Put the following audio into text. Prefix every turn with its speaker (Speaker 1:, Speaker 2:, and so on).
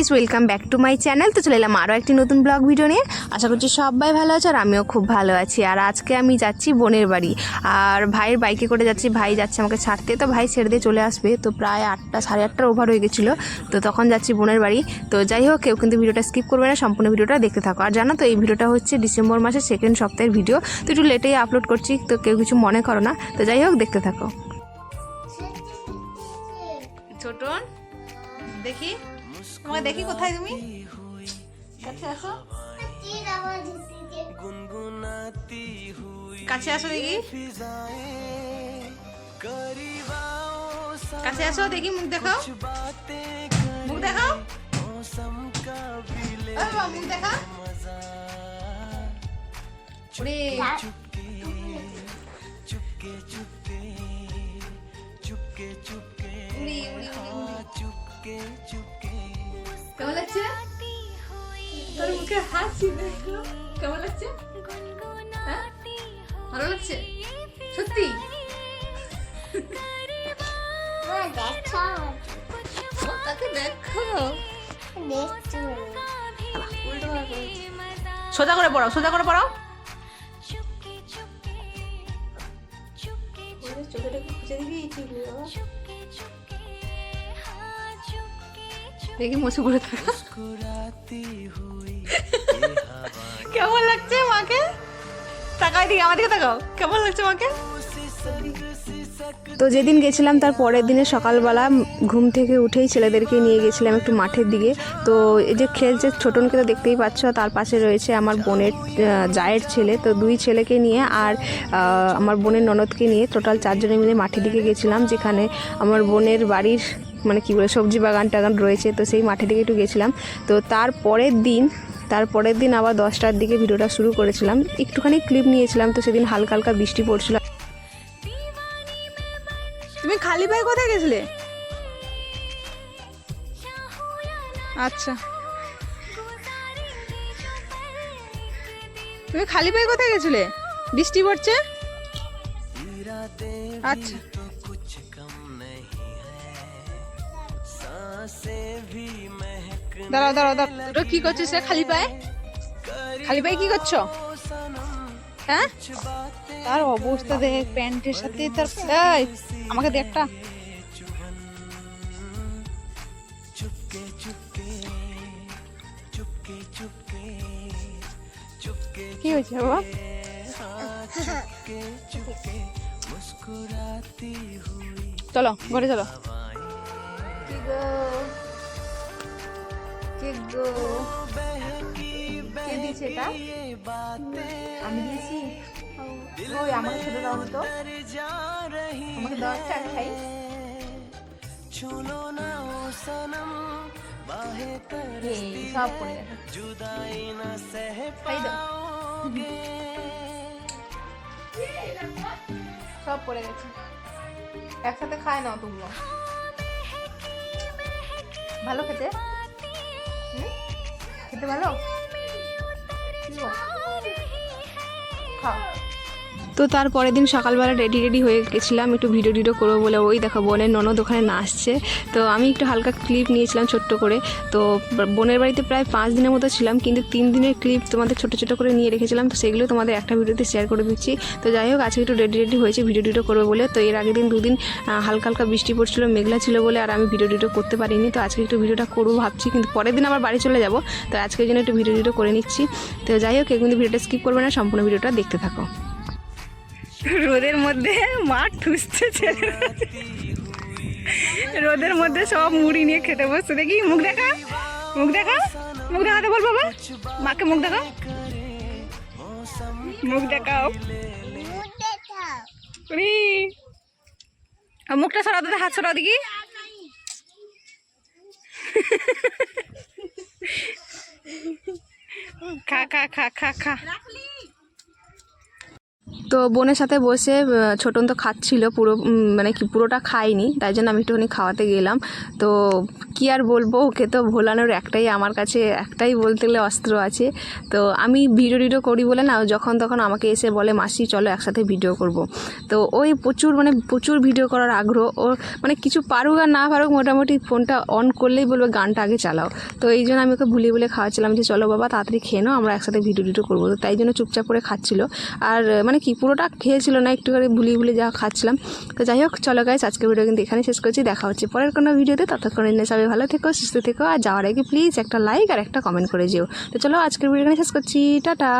Speaker 1: Guys, welcome back to my channel. তো চলে এলাম আরও একটি নতুন ব্লগ ভিডিও নিয়ে। আশা করছি সবাই ভালো আছে আর আমিও খুব ভালো আছি। আর আজকে আমি যাচ্ছি বোনের বাড়ি, আর ভাইয়ের বাইকে করে যাচ্ছি। ভাই যাচ্ছে আমাকে ছাড়তে, তো ভাই ছেড়ে দিয়ে চলে আসবে। তো প্রায় 8টা সাড়ে 8টার ওভার হয়ে গেছিলো, তো তখন যাচ্ছি বোনের বাড়ি। তো যাই হোক, কেউ কিন্তু ভিডিওটা স্কিপ করবে না, সম্পূর্ণ ভিডিওটা দেখতে থাকো। আর জানো তো, এই ভিডিওটা হচ্ছে ডিসেম্বর মাসের সেকেন্ড সপ্তাহের ভিডিও, তো একটু লেটেই আপলোড করছি, তো কেউ কিছু মনে করো না। তো যাই হোক, দেখতে থাকো। ছোটন, দেখি তোমাকে, দেখি কোথায় তুমি, কাছে আসো, কাছে আসো দেখি, কাছে আসো দেখি, মুখ দেখাও, মুখ দেখাও, মুখ দেখা। কেমন লাগছে তোর মুখে হাসি? দেখো কেমন লাগছে, ভালো লাগছে সত্যি? তাকে দেখো, সোজা করে পড়াও, সোজা করে পড়াও। দেখি মুছে ঘুরে থাকা। কেমন লাগছে মাকে? তাকাই দিকে, আমার দিকে তাকাও, কেমন লাগছে মাকে? তো যেদিন গেছিলাম তার পরের দিনে সকালবেলা ঘুম থেকে উঠেই ছেলেদেরকে নিয়ে গেছিলাম একটু মাঠের দিকে। তো এই যে খেলছে ছোটনকে তো দেখতেই পাচ্ছ, তার পাশে রয়েছে আমার বোনের জায়ের ছেলে। তো দুই ছেলেকে নিয়ে আর আমার বোনের ননদকে নিয়ে টোটাল 4 জনে মিলে মাঠের দিকে গেছিলাম, যেখানে আমার বোনের বাড়ির মানে কী বলে সবজি বাগান টাগান রয়েছে। তো সেই মাঠের দিকে একটু গেছিলাম। তো তারপরের দিন আবার 10টার দিকে ভিডিওটা শুরু করেছিলাম, একটুখানি ক্লিপ নিয়েছিলাম। তো সেদিন হালকা হালকা বৃষ্টি পড়ছিল। তুমি খালি পায়ে কোথায় গেছিলে? আচ্ছা, তুমি খালি পায়ে কোথায় গেছিলে? বৃষ্টি পড়ছে। আচ্ছা, দাঁড়াও দাঁড়াও দাঁড়াও, কি করছিস খালি পায়ে? খালি পায়ে কি করছো? হ্যাঁ, তার অবস্থা দেখ, প্যান্টের সাথে তার। এই আমাকে দে একটা। কি হয়েছে বাবা? চলো ঘরে চলো। কে দিয়েছে এটা? আমি দিয়েছি। ওই আমাকে ছেড়ে দাও তো, আমাকে দাও একটা, আমি খাই। সব পড়ে গেছে, খাই দাও। সব পড়ে গেছে, একসাথে খায় নাও তোমরা। ভালো খেতে, খেতে ভালো খাও। তো তারপরের দিন সকালবেলা রেডি হয়ে গেছিলাম একটু ভিডিও করবো বলে। ওই দেখো বোনের ননদ ওখানে নাচছে। তো আমি একটু হালকা ক্লিপ নিয়েছিলাম ছোট্ট করে। তো বোনের বাড়িতে প্রায় 5 দিনের মতো ছিলাম, কিন্তু 3 দিনের ক্লিপ তোমাদের ছোট করে নিয়ে রেখেছিলাম। তো সেগুলো তোমাদের একটা ভিডিওতে শেয়ার করে দিচ্ছি। তো যাই হোক, আজকে একটু রেডি হয়েছে ভিডিও করবো বলে। তো এর আগের দিন 2 দিন হালকা হালকা বৃষ্টি পড়ছিল, মেঘলা ছিল বলে আর আমি ভিডিও করতে পারিনি। তো আজকে একটু ভিডিওটা করবো ভাবছি, কিন্তু পরের দিন আবার বাড়ি চলে যাবো। তো আজকের জন্য একটু ভিডিও করে নিচ্ছি। তো যাই হোক, কিন্তু ভিডিওটা স্কিপ করবে না, সম্পূর্ণ ভিডিওটা দেখতে থাকো। রোদের মধ্যে মাঠ ঠুসছে ছেলেরা, রোদের মধ্যে সব মুড়ি নিয়ে খেতে বসছে। দেখি মুখ দেখা, মুখ দেখা, মুখ দেখাতে বল বাবা, মাকে মুখ দেখাও, মুখ দেখাও। মুখটা সরাও, দাদা হাত সরাও দেখি। খা খা খা খা খা। তো বোনের সাথে বসে ছোটন তো খাচ্ছিল পুরো মানে কি পুরোটা খাইনি, তাই জন্য আমি একটুখানি খাওয়াতে গেলাম। তো কি আর বলবো, ওকে তো ভোলানোর একটাই আমার কাছে একটাই বলতে গেলে অস্ত্র আছে। তো আমি ভিডিও করি বলে না, যখন তখন আমাকে এসে বলে মাসি চলো একসাথে ভিডিও করব। তো ওই প্রচুর ভিডিও করার আগ্রহ ওর, মানে কিছু পারুক আর না পারুক মোটামুটি ফোনটা অন করলেই বলবে গানটা আগে চালাও। তো এই জন্য আমি ওকে ভুলিয়ে খাওয়াচ্ছিলাম যে চলো বাবা তাড়াতাড়ি খেয়ে নাও, আমরা একসাথে ভিডিও করবো। তো তাই জন্য চুপচাপ করে খাচ্ছিল, আর মানে কি পুরোটা খেয়েছিল না, একটু করে ভুলিয়ে যা খাচ্ছিলাম। তো যাই হোক চলো গাইস, আজকের ভিডিও কিন্তু এখানে শেষ করছি। দেখা হচ্ছে পরের কোনো ভিডিওতে, ততক্ষণ সবাই ভালো থেকো, সুস্থ থেকো, আর যাওয়ার আগে প্লিজ একটা লাইক আর একটা কমেন্ট করে যেও। তো চলো আজকের ভিডিও এখানে শেষ করছি, টাটা।